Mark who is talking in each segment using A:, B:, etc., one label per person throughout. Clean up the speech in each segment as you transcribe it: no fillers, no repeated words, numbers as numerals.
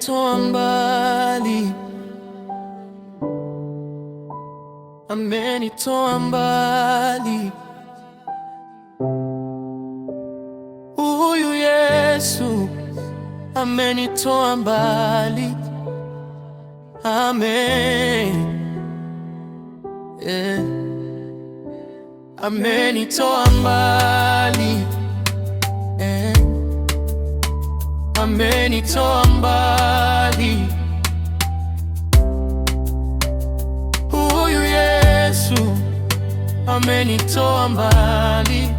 A: amenitoa mbali, amenitoa mbali. Huyu Yesu amenitoa mbali, amen. Amenitoa mbali, amenitoa mbali. Huyu Yesu amenitoa mbali,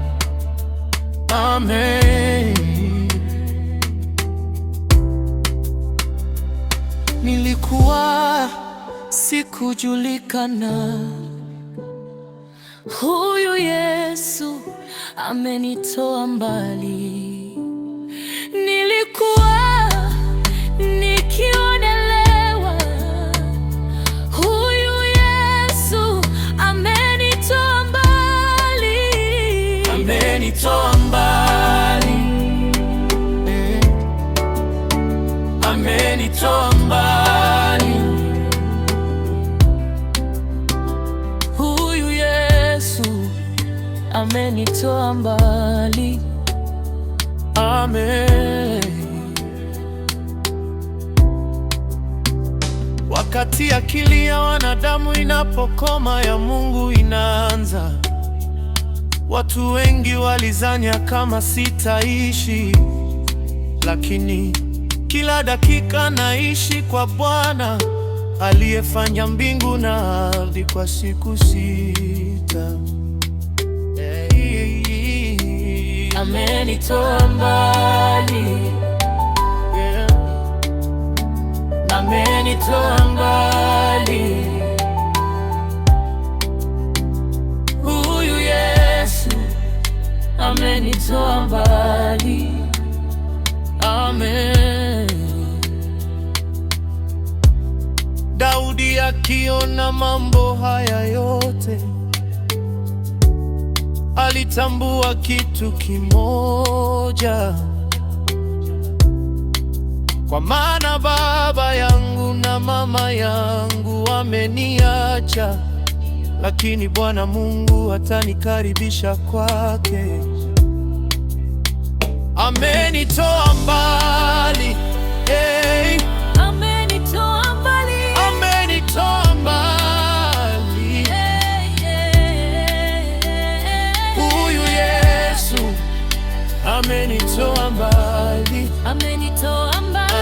A: amen. Nilikuwa sikujulikana,
B: huyu Yesu amenitoa mbali. Nilikuwa nikionelewa, huyu Yesu amenitoa mbali.
A: Amenitoa mbali, amenitoa mbali.
B: Huyu Yesu amenitoa mbali,
A: amen. Wakati akili ya wanadamu inapokoma, ya Mungu inaanza. Watu wengi walizania kama sitaishi, lakini kila dakika naishi kwa Bwana aliyefanya mbingu na ardhi kwa siku 6.
B: amenitoa mbali, amenitoa mbali. Huyu Yesu amenitoa mbali,
A: amen. Daudi akiona mambo haya yote, alitambua kitu kimoja: kwa maana baba yangu na mama yangu wameniacha, lakini Bwana Mungu atanikaribisha kwake. Amenitoa mbali, hey.
B: Amenitoa mbali,
A: amenitoa mbali. Huyu Yesu amenitoa mbali,
B: amenitoa mbali.